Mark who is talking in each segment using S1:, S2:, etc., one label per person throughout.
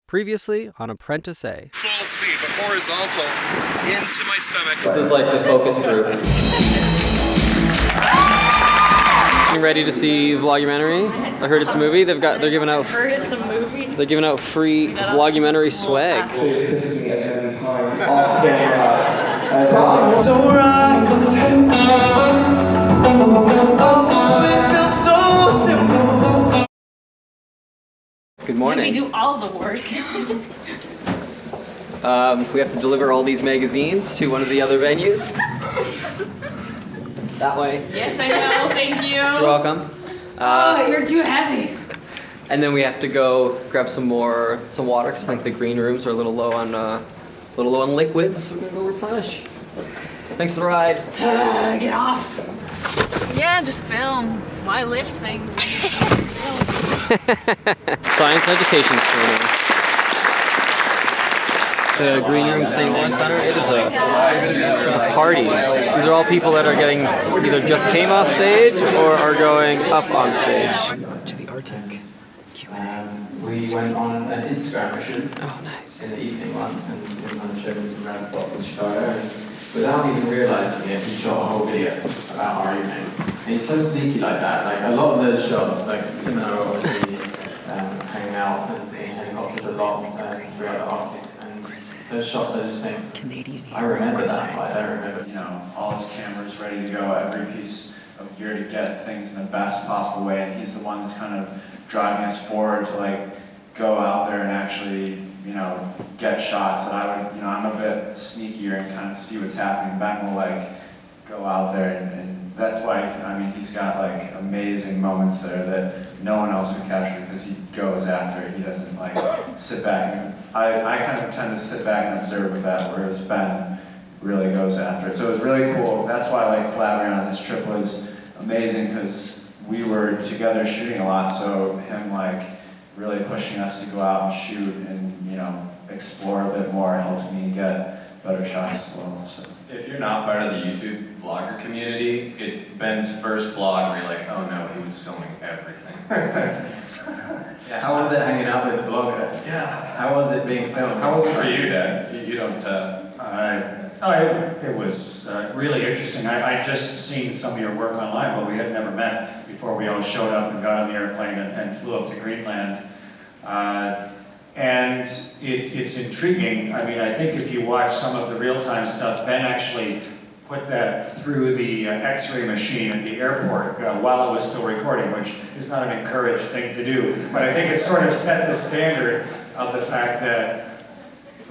S1: Previously on ApprenticeEh.
S2: Full speed, but horizontal into my stomach.
S1: This is like the focus group. You ready to see Vlogumentary? I heard it's a movie. They're giving out.
S3: Heard it's a movie.
S1: They're giving out free Vlogumentary swag.
S4: So right. Oh, it feels so simple.
S1: Good morning.
S3: We do all the work.
S1: We have to deliver all these magazines to one of the other venues. That way.
S3: Yes, I know. Thank you.
S1: You're welcome.
S3: Oh, you're too heavy.
S1: And then we have to go grab some water, because I think the green rooms are a little low on liquids. So we're gonna go replenish. Thanks for the ride.
S3: Get off. Yeah, just film. Why lift things?
S1: Science and education screening. The green room at St. Lawrence Center, it is a party. These are all people that are getting either just came off stage or are going up on stage. Go to the Arctic.
S5: We went on an Instagram mission
S1: nice.
S5: in the evening once, and Tim kind of showed us some random spots in Chicago, and without even realising it, he shot a whole video about our evening. And he's so sneaky like that. Like a lot of those shots, like Tim and I were already hanging out in helicopters a lot throughout the Arctic. Those shots, I just think, Canadian. I remember that, but I don't remember.
S6: You know, all his cameras ready to go, every piece of gear to get things in the best possible way, and he's the one that's kind of driving us forward to like go out there and actually, you know, get shots. And I would, you know, I'm a bit sneakier and kind of see what's happening. Ben will like go out there, and that's why, I mean, he's got like amazing moments there that no one else would capture because he goes after it. He doesn't like sit back and I kind of tend to sit back and observe with that, whereas Ben really goes after it. So it was really cool. That's why like collaborating on this trip was amazing, because we were together shooting a lot, so him like really pushing us to go out and shoot and, you know, explore a bit more helped me get better shots as well. So.
S7: If you're not part of the YouTube vlogger community, it's Ben's first vlog where you're like, oh no, he was filming everything.
S5: Yeah, how was it hanging out with the blogger?
S7: Yeah.
S5: How was it being filmed?
S7: How was it for you, Dad? You don't...
S8: It was really interesting. I'd just seen some of your work online, but we had never met before we all showed up and got on the airplane and flew up to Greenland. And it's intriguing. I mean, I think if you watch some of the real-time stuff, Ben actually put that through the X-ray machine at the airport while it was still recording, which is not an encouraged thing to do. But I think it sort of set the standard of the fact that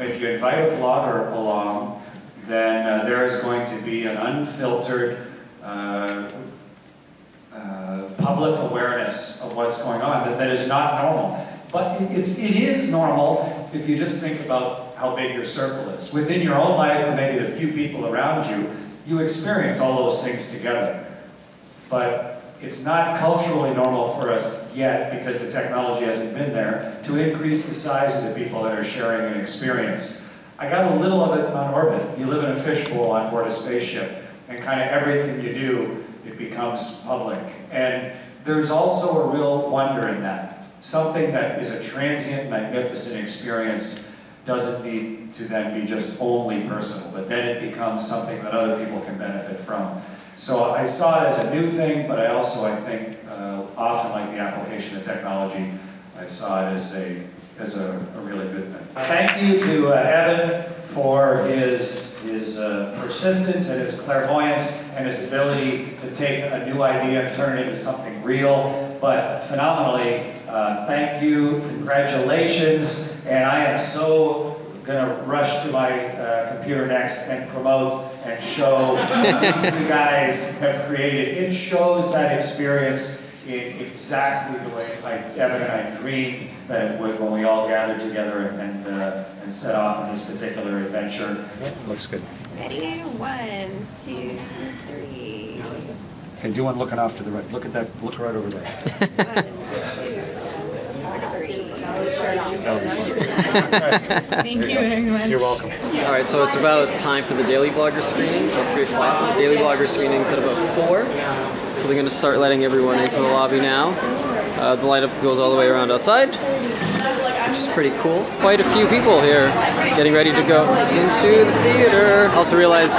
S8: if you invite a vlogger along, then there is going to be an unfiltered public awareness of what's going on that is not normal. But it is normal if you just think about how big your circle is. Within your own life, and maybe the few people around you, you experience all those things together. But it's not culturally normal for us yet, because the technology hasn't been there, to increase the size of the people that are sharing an experience. I got a little of it on orbit. You live in a fishbowl on board a spaceship, and kind of everything you do, it becomes public. And there's also a real wonder in that. Something that is a transient, magnificent experience doesn't need to then be just only personal, but then it becomes something that other people can benefit from. So I saw it as a new thing, but I also, I think, often like the application of technology, I saw it as a really good thing. Thank you to Evan for his persistence and his clairvoyance and his ability to take a new idea and turn it into something real, but phenomenally. Thank you, congratulations, and I am so gonna rush to my computer next and promote and show what these two guys have created. It shows that experience in exactly the way Evan and I dreamed that it would when we all gathered together and set off on this particular adventure.
S1: Looks good.
S3: Ready? 1, 2, 3.
S8: Okay, do one looking off to the right. Look at that, look right over there.
S3: 1, 2, 3. Thank you very much.
S8: You're welcome.
S1: All right, so it's about time for the daily blogger screenings, so 3 o'clock. Daily blogger screenings at about 4. So they're going to start letting everyone into the lobby now. The lineup goes all the way around outside. which is pretty cool. Quite a few people here getting ready to go into the theater. Also realized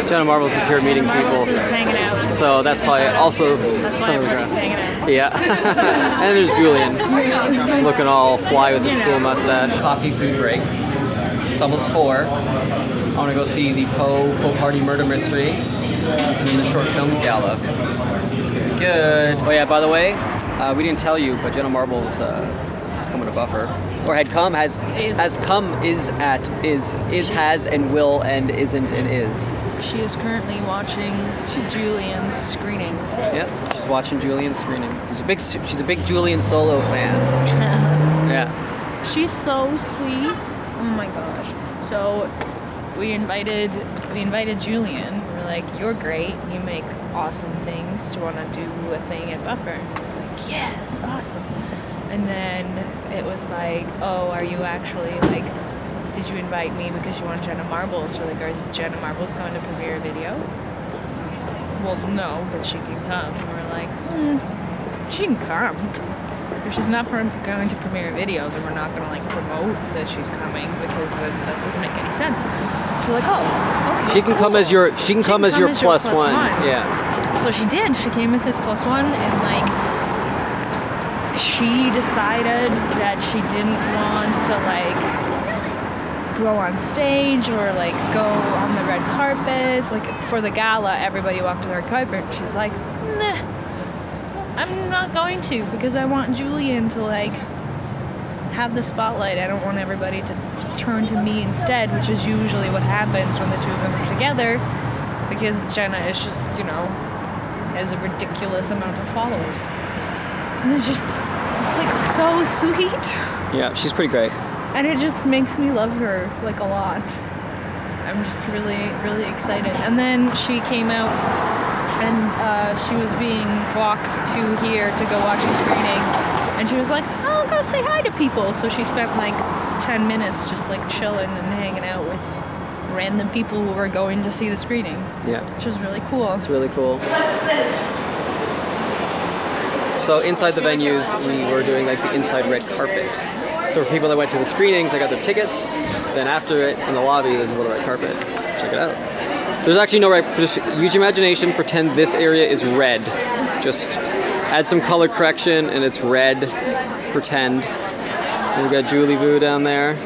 S1: Jenna Marbles is here meeting people.
S3: Just hanging out.
S1: So that's probably also
S3: That's why
S1: some of the
S3: everybody's
S1: crowd.
S3: hanging out.
S1: Yeah. And there's Julian, looking all fly with his cool mustache. Coffee food break. It's almost 4. I want to go see the Poe Party Murder Mystery and then the Short Films Gala. It's gonna be good. Oh yeah, by the way, we didn't tell you, but Jenna Marbles is coming to Buffer, or had come, has come, is, has, and will, and isn't, and is.
S3: She is currently watching. She's Julian's screening.
S1: Yep, she's watching Julian's screening. She's a big Julian Solo fan. Yeah.
S3: She's so sweet. Oh my gosh. So we invited Julian. We're like, you're great. You make awesome things. Do you want to do a thing at Buffer? And he was like, yes, awesome. And then it was like, oh, are you actually like, did you invite me because you want Jenna Marbles? Or like, is Jenna Marbles going to premiere a video? Well, no, but she can come. And we're like, she can come. If she's not going to premiere a video, then we're not going to like promote that she's coming because that doesn't make any sense. She's like, oh, okay,
S1: She can come as your plus one. Yeah.
S3: So she did. She came as his plus one, and like she decided that she didn't want to like go on stage or like go on the red carpets. Like for the gala, everybody walked on the red carpet. She's like, nah. I'm not going to because I want Julian to like have the spotlight. I don't want everybody to turn to me instead, which is usually what happens when the two of them are together, because Jenna is just, you know, has a ridiculous amount of followers. And it's like so sweet.
S1: Yeah, she's pretty great.
S3: And it just makes me love her like a lot. I'm just really, really excited. And then she came out and she was being walked to here to go watch the screening, and she was like, I'll go say hi to people. So she spent like 10 minutes just like chilling and hanging out with random people who were going to see the screening.
S1: Yeah.
S3: Which was really cool.
S1: It's really cool. So inside the venues, we were doing like the inside red carpet. So for people that went to the screenings, they got their tickets. Then after it, in the lobby, there's a little red carpet. Check it out. There's actually no red. Just use your imagination. Pretend this area is red. Just add some color correction, and it's red. Pretend. And we got Julie Vu down there.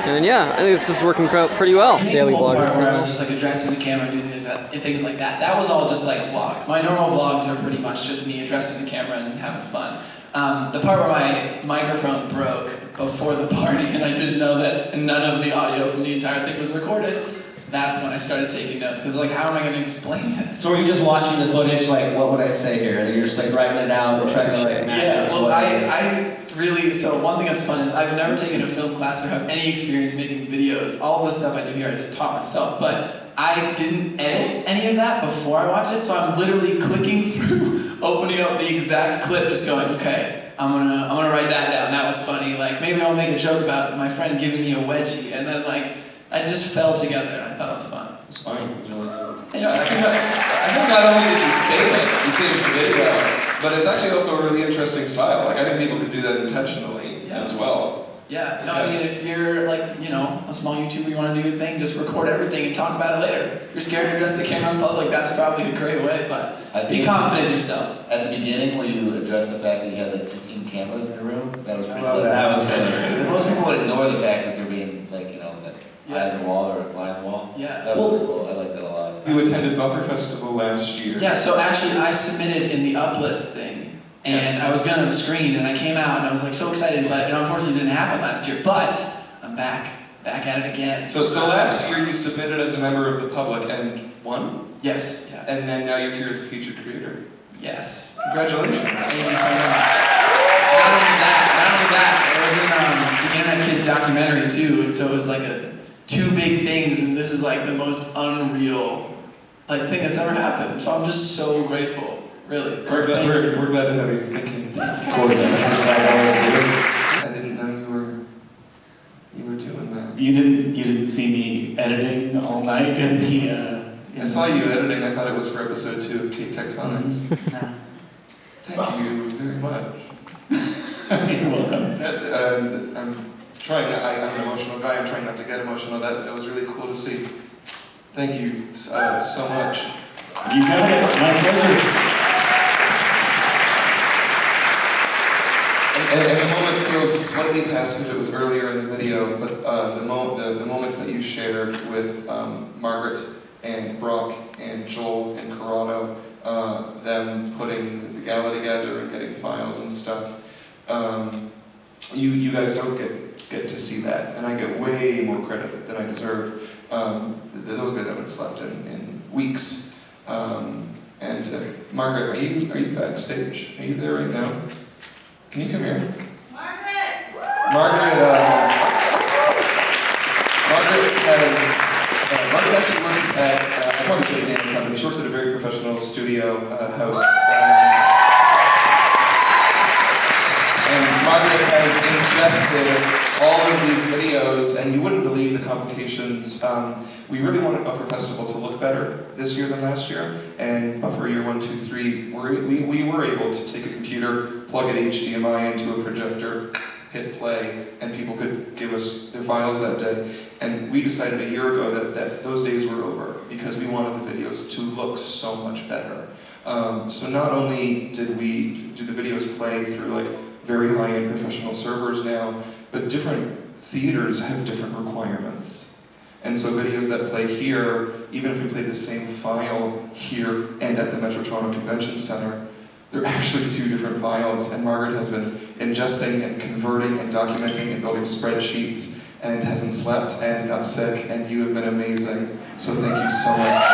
S1: And yeah, I think this is working out pretty well. Daily vlog.
S9: Where I was just like addressing the camera and doing things like that. That was all just like vlog. My normal vlogs are pretty much just me addressing the camera and having fun. The part where my microphone broke before the party and I didn't know that none of the audio from the entire thing was recorded, that's when I started taking notes, because like, how am I going to explain this?
S10: So were you just watching the footage, like, what would I say here? And you're just like writing it out, trying to like match it to
S9: well,
S10: what
S9: I really, so one thing that's fun is I've never taken a film class or have any experience making videos. All the stuff I do here I just taught myself, but I didn't edit any of that before I watched it, so I'm literally clicking through, opening up the exact clip, just going, okay, I'm gonna write that down. That was funny. Like maybe I'll make a joke about my friend giving me a wedgie, and then like I just fell together. And I thought it was fun.
S10: It's funny.
S2: Yeah, I think not only did you save it, you saved the video, but it's actually also a really interesting style. Like I think people could do that intentionally as well.
S9: Yeah, no, I mean, if you're like, you know, a small YouTuber, you want to do your thing, just record everything and talk about it later. If you're scared to address the camera in public, that's probably a great way, but be confident in yourself.
S10: At the beginning, when you addressed the fact that you had like 15 cameras in the room, that was pretty cool.
S9: that.
S10: That was hilarious. Most people would ignore the fact that they're being like, you know, that eye on the wall or a fly on the wall.
S9: Yeah.
S10: That was really cool. I like that a lot.
S2: You attended Buffer Festival last year.
S9: Yeah, so actually I submitted in the uplist thing. And I was gonna screen, and I came out, and I was like so excited, but it unfortunately didn't happen last year. But I'm back at it again.
S2: So last year you submitted as a member of the public and won?
S9: Yes. Yeah.
S2: And then now you're here as a featured creator.
S9: Yes.
S2: Congratulations.
S9: Thank you so much. Not only that, I was in the Internet Kids documentary too, and so it was like two big things, and this is like the most unreal thing that's ever happened. So I'm just so grateful. Really.
S2: We're glad to have you. Thank you. I didn't know you were doing that.
S11: You didn't see me editing all night in the.
S2: I saw you editing. I thought it was for episode 2 of Peak Tectonics. Thank you very much.
S11: You're welcome.
S2: I'm trying. I'm an emotional guy. I'm trying not to get emotional. That was really cool to see. Thank you so much.
S11: You got it. My pleasure.
S2: And the moment feels slightly past because it was earlier in the video, but the moments that you shared with Margaret and Brock and Joel and Corrado, them putting the gala together and getting files and stuff, you guys don't get to see that, and I get way more credit than I deserve. Those guys haven't slept in weeks. Margaret, are you backstage? Are you there right now? Can you come here? Margaret actually works at, I probably should name the company, she works at a very professional studio house. And Margaret has ingested all of these videos, and you wouldn't believe the complications. We really wanted Buffer Festival to look better this year than last year, and Buffer Year 1, 2, 3, we were able to take a computer, plug it HDMI into a projector, hit play, and people could give us their files that day. And we decided a year ago that those days were over, because we wanted the videos to look so much better. So not only do the videos play through like very high-end professional servers now, but different theaters have different requirements. And so videos that play here, even if we play the same file here and at the Metro Toronto Convention Center, they're actually two different files, and Margaret has been ingesting and converting and documenting and building spreadsheets and hasn't slept and got sick, and you have been amazing. So thank you so much.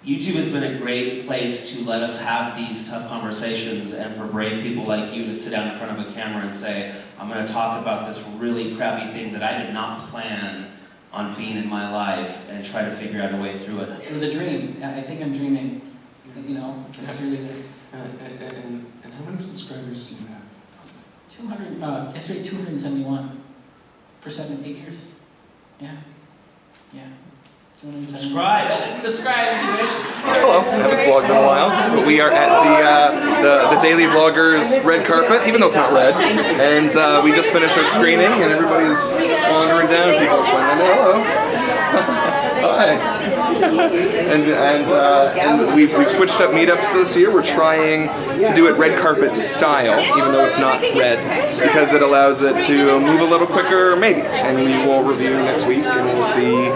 S10: YouTube has been a great place to let us have these tough conversations, and for brave people like you to sit down in front of a camera and say, I'm going to talk about this really crappy thing that I did not plan on being in my life, and try to figure out a way through it.
S12: It was a dream. I think I'm dreaming. You know, it's really good.
S2: And how many subscribers do you have?
S12: 271 for 8 years. Yeah. Yeah.
S10: Subscribe! Subscribe if you wish.
S2: Hello, I haven't vlogged in a while, but we are at the Daily Vloggers red carpet, even though it's not red, and we just finished our screening, and everybody's wandering down, and people are pointing, hello. Hi. And we've switched up meetups this year. We're trying to do it red carpet style, even though it's not red, because it allows it to move a little quicker, maybe. And we will review next week, and we'll see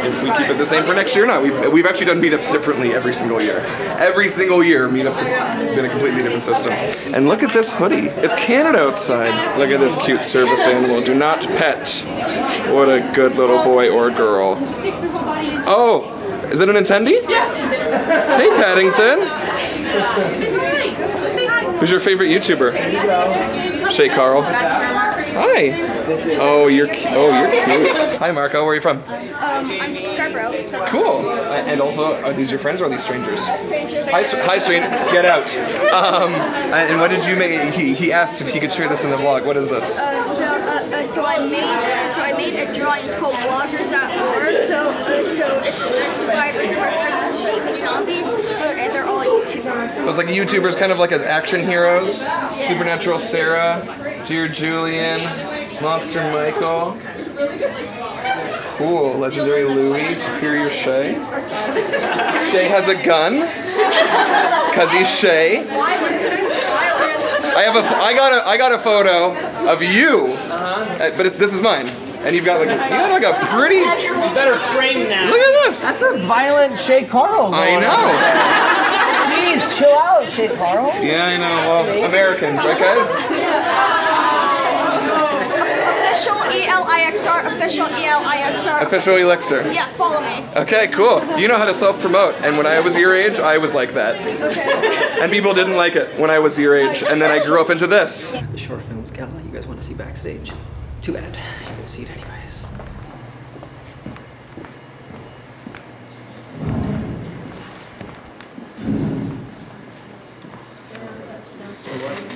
S2: if we keep it the same for next year or not. We've actually done meetups differently every single year. Every single year, meetups have been a completely different system. And look at this hoodie. It's Canada outside. Look at this cute service animal. Do not pet. What a good little boy or girl. Oh, is it a Nintendo? Yes. Hey, Paddington. Who's your favorite YouTuber? Shay Carl. Hi. Oh, you're cute. Hi, Marco. Where are you from?
S13: I'm from Scarborough. So.
S2: Cool. And also, are these your friends or are these strangers?
S13: Strangers.
S2: Hi, stranger. Get out. And what did you make? He asked if he could share this in the vlog. What is this?
S13: So I made a drawing. It's called Vloggers at War. So it's survivors versus zombies, and they're all YouTubers.
S2: So it's like YouTubers, kind of like as action heroes. Yeah. Supernatural Sarah, Dear Julian, Monster Michael. Cool. Legendary Louie, Superior Shay. Shay has a gun, cause he's Shay. I got a photo of you, but this is mine. And you've got like a pretty.
S1: You better frame that.
S2: Look at this.
S1: That's a violent Shay Carl.
S2: I know.
S1: Jeez, chill out, Shay Carl.
S2: Yeah, I know. Well, Americans, right, guys?
S13: Official ELIXR. Official ELIXR.
S2: Official Elixir.
S13: Yeah, follow me.
S2: Okay, cool. You know how to self-promote, and when I was your age, I was like that.
S13: Okay.
S2: And people didn't like it when I was your age, and then I grew up into this.
S1: The short films gala you guys want to see backstage. Too bad. You're gonna see it anyways.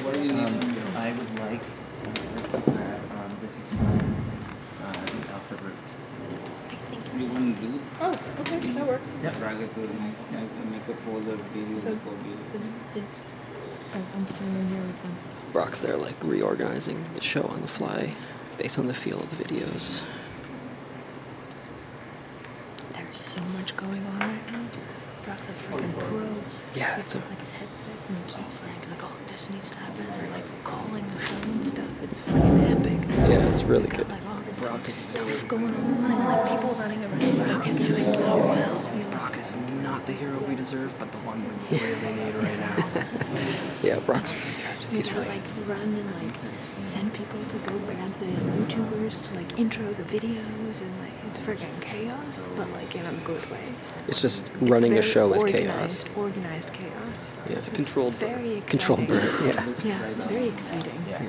S14: What do you need? I would like this is the alphabet. You want to do
S3: Oh, okay, that works.
S14: Yeah. Drag it to the next. I can make a folder, preview,
S3: So,
S14: record view.
S3: I'm still in here with them.
S1: Brock's there, like, reorganizing the show on the fly based on the feel of the videos.
S3: There's so much going on right now. Brock's a freaking pro.
S1: Yeah,
S3: he's got like his headsets and he keeps like, oh, this needs to happen, and like calling the show and stuff. It's freaking epic.
S1: Yeah, it's really good.
S3: Like all this like, stuff going on and like people running around. Brock is doing so well.
S15: Brock is not the hero we deserve, but the one we really need right now.
S1: Yeah, Brock's really good.
S3: He's really like run and like send people to go grab the YouTubers to like intro the videos and like it's freaking chaos, but like in a good way.
S1: It's just running a show with chaos.
S3: Organized chaos.
S1: Yeah, it's controlled.
S3: Very exciting.
S1: Controlled burn. Yeah.
S3: Yeah, it's very exciting.
S1: Yeah.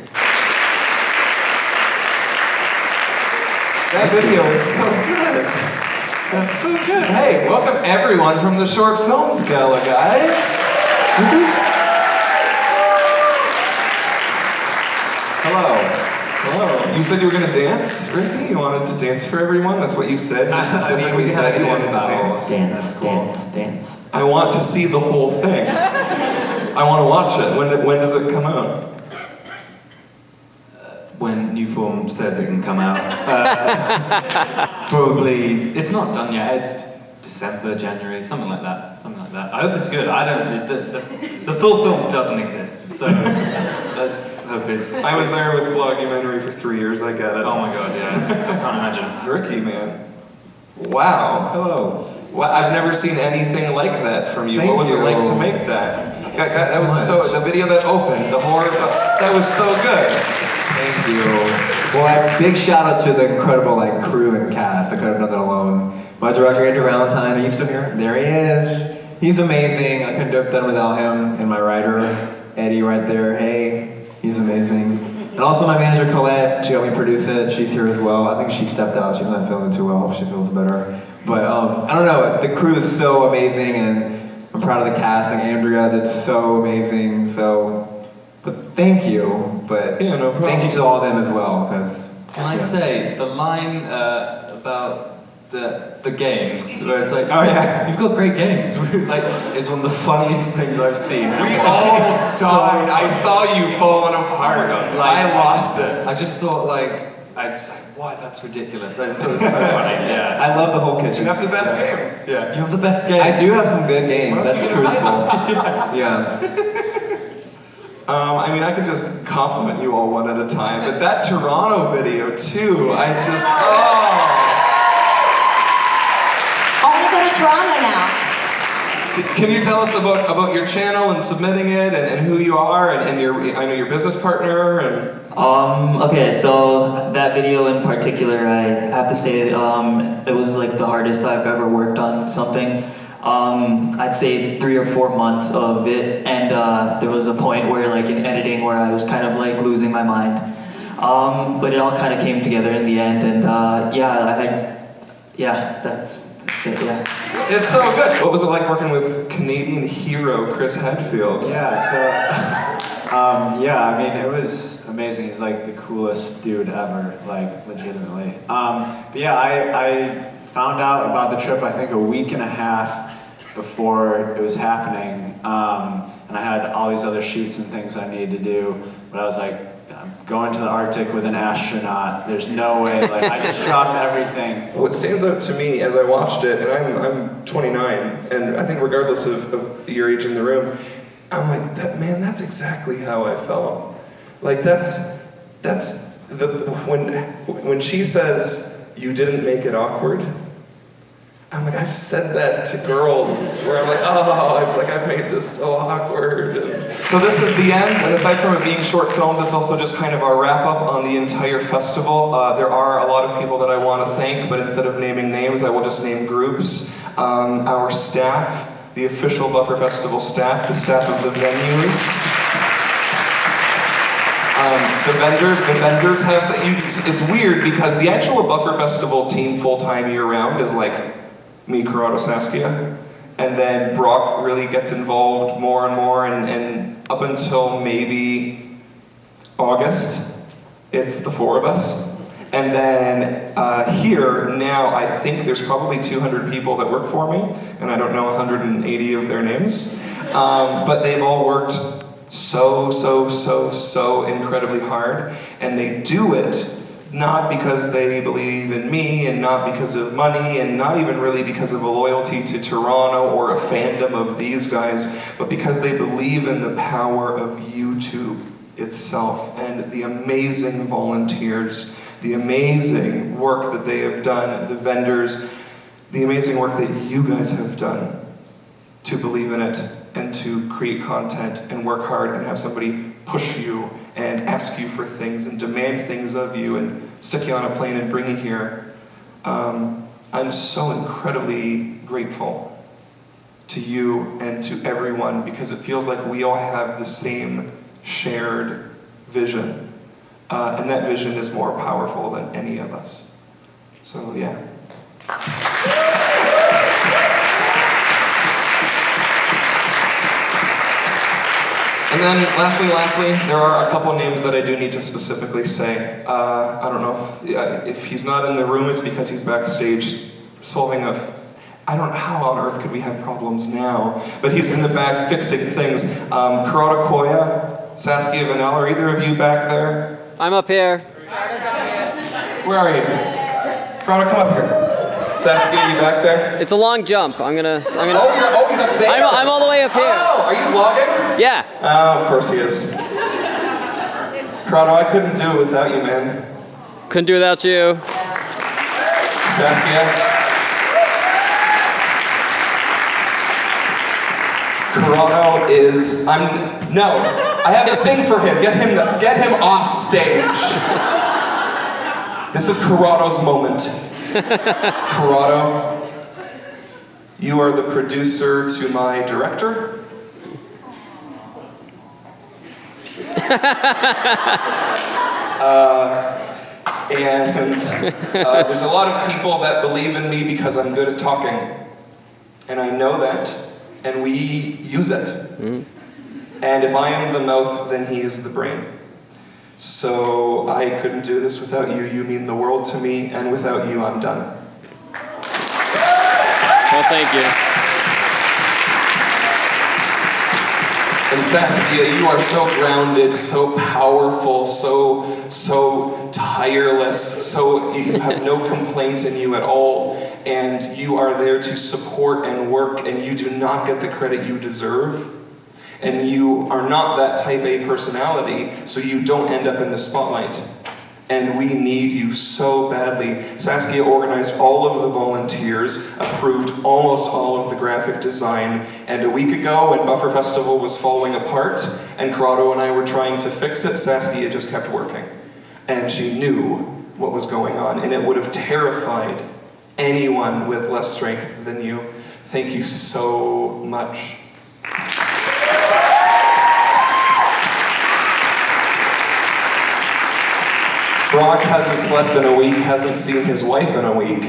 S2: That video is so good. That's so good. Hey, welcome everyone from the Short Films Gala, guys. Hello. Hello. You said you were going to dance, Ricky? You wanted to dance for everyone? That's what you said? You specifically said you wanted to dance.
S11: Dance.
S2: I want to see the whole thing. I want to watch it. When does it come out?
S11: When new form says it can come out. Probably, it's not done yet. December, January, something like that. I hope it's good. I don't. The full film doesn't exist, so let's hope it's.
S2: I was there with Vlogumentary for 3 years. I get it.
S11: Oh my god, yeah. I can't imagine.
S2: Ricky, man. Wow. Hello. Well, I've never seen anything like that from you. What was it like to make that? That was so. The video that opened, the horror. That was so good.
S16: Thank you. Well, big shout out to the incredible crew and cast. I couldn't have done that alone. My director, Andrew Valentine, are you still here? There he is. He's amazing. I couldn't have done it without him. And my writer, Eddie, right there. Hey, he's amazing. And also my manager, Colette. She helped me produce it. She's here as well. I think she stepped out. She's not feeling too well. Hope she feels better. But I don't know. The crew is so amazing, and I'm proud of the cast. And Andrea did so amazing. But thank you. But
S2: yeah, no problem.
S16: Thank you to all of them as well.
S11: Can I say the line about the games where it's like, oh yeah, you've got great games. It's one of the funniest things I've seen.
S2: We all died. I saw you falling apart. I lost it.
S11: I just thought I just why that's ridiculous. I just thought it was so funny. Yeah.
S16: I love the whole kitchen.
S2: You have the best games.
S11: Yeah. You have the best games.
S16: I do have some good games. That's truthful. Yeah.
S2: I mean, I can just compliment you all one at a time, but that Toronto video too, I just,
S17: I want to go to Toronto now.
S2: Can you tell us about your channel and submitting it and who you are and I know your business partner and...
S18: Okay, so that video in particular, I have to say, it was the hardest I've ever worked on something. I'd say 3 or 4 months of it, and there was a point where in editing where I was kind of losing my mind. But it all kind of came together in the end, and that's it, yeah.
S2: It's so good. What was it like working with Canadian hero Chris Hadfield?
S19: Yeah, I mean, it was amazing. He's the coolest dude ever, legitimately. But yeah, I found out about the trip, I think, a week and a half before it was happening. And I had all these other shoots and things I needed to do, but I was like, I'm going to the Arctic with an astronaut. There's no way, I just dropped everything.
S2: What stands out to me as I watched it, and I'm 29, and I think regardless of your age in the room, I'm like, that's exactly how I felt. When she says, you didn't make it awkward, I'm like, I've said that to girls, where I'm like, I've made this so awkward. So this is the end, and aside from it being short films, it's also just kind of our wrap-up on the entire festival. There are a lot of people that I want to thank, but instead of naming names, I will just name groups. Our staff, the official Buffer Festival staff, the staff of the venues. The vendors have, it's weird because the actual Buffer Festival team full-time year-round is me, Corrado, Saskia, and then Brock really gets involved more and more, and up until maybe August, it's the 4 of us. And then here, now, I think there's probably 200 people that work for me, and I don't know 180 of their names. But they've all worked so incredibly hard, and they do it not because they believe in me, and not because of money, and not even really because of a loyalty to Toronto or a fandom of these guys, but because they believe in the power of YouTube itself and the amazing volunteers, the amazing work that they have done, the vendors, the amazing work that you guys have done to believe in it and to create content and work hard and have somebody push you and ask you for things and demand things of you and stick you on a plane and bring you here. I'm so incredibly grateful to you and to everyone, because it feels like we all have the same shared vision. And that vision is more powerful than any of us. So yeah. And then lastly, there are a couple names that I do need to specifically say. I don't know if he's not in the room, it's because he's backstage solving I don't know how on earth could we have problems now, but he's in the back fixing things. Corrado Coia, Saskia Vanell, are either of you back there?
S1: I'm up here.
S2: Where are you? Corrado, come up here. Saskia, you back there?
S1: It's a long jump. I'm gonna.
S2: Oh, he's up there.
S1: I'm all the way up here.
S2: Oh, are you vlogging?
S1: Yeah.
S2: Oh, of course he is. Corrado, I couldn't do it without you, man.
S1: Couldn't do without you.
S2: Saskia. Corrado is. I have a thing for him. Get him off stage. This is Corrado's moment. Corrado, you are the producer to my director. There's a lot of people that believe in me because I'm good at talking. And I know that, and we use it. Mm-hmm. And if I am the mouth, then he is the brain. So I couldn't do this without you. You mean the world to me, and without you, I'm done.
S1: Well, thank you.
S2: And Saskia, you are so grounded, so powerful, so tireless, so you have no complaint in you at all, and you are there to support and work, and you do not get the credit you deserve. And you are not that type A personality, so you don't end up in the spotlight. And we need you so badly. Saskia organized all of the volunteers, approved almost all of the graphic design, and a week ago when Buffer Festival was falling apart, and Corrado and I were trying to fix it, Saskia just kept working. And she knew what was going on, and it would have terrified anyone with less strength than you. Thank you so much. Brock hasn't slept in a week, hasn't seen his wife in a week.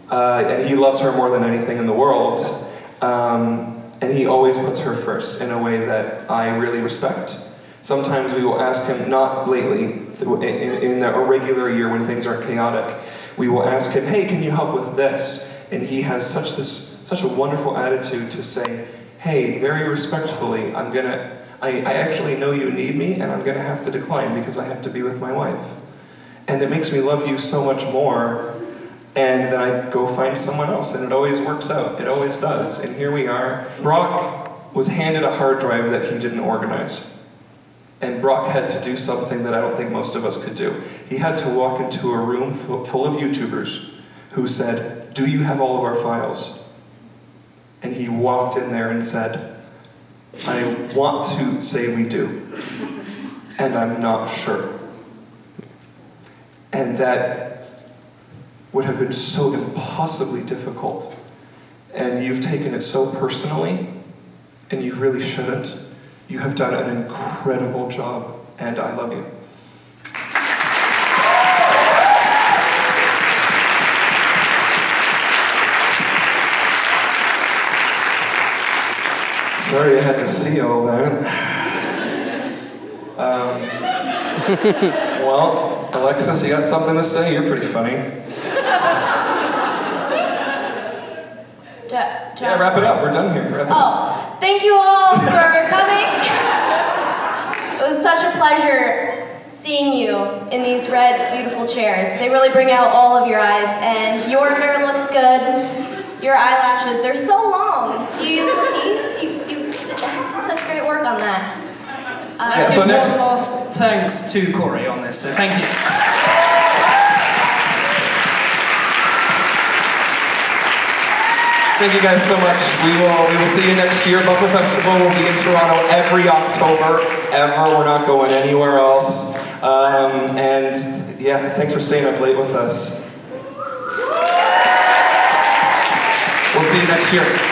S2: And he loves her more than anything in the world. And he always puts her first in a way that I really respect. Sometimes we will ask him, not lately, in a regular year when things are chaotic, we will ask him, hey, can you help with this? And he has such a wonderful attitude to say, hey, very respectfully, I actually know you need me, and I'm gonna have to decline because I have to be with my wife. And it makes me love you so much more, and then I go find someone else, and it always works out. It always does, and here we are. Brock was handed a hard drive that he didn't organize. And Brock had to do something that I don't think most of us could do. He had to walk into a room full of YouTubers who said, do you have all of our files? And he walked in there and said, I want to say we do, and I'm not sure. And that would have been so impossibly difficult. And you've taken it so personally, and you really shouldn't. You have done an incredible job, and I love you. Sorry I had to see all that. Well, Alexis, you got something to say? You're pretty funny. Yeah, wrap it up. We're done here. Wrap it up.
S17: Thank you all for coming. It was such a pleasure seeing you in these red, beautiful chairs. They really bring out all of your eyes, and your hair looks good. Your eyelashes, they're so long. Do you use the tees? You did such great work on that.
S15: Let's give one last thanks to Corey on this, so thank you.
S2: Thank you guys so much. We will see you next year. Buffer Festival will be in Toronto every October, ever. We're not going anywhere else. And yeah, thanks for staying up late with us. We'll see you next year.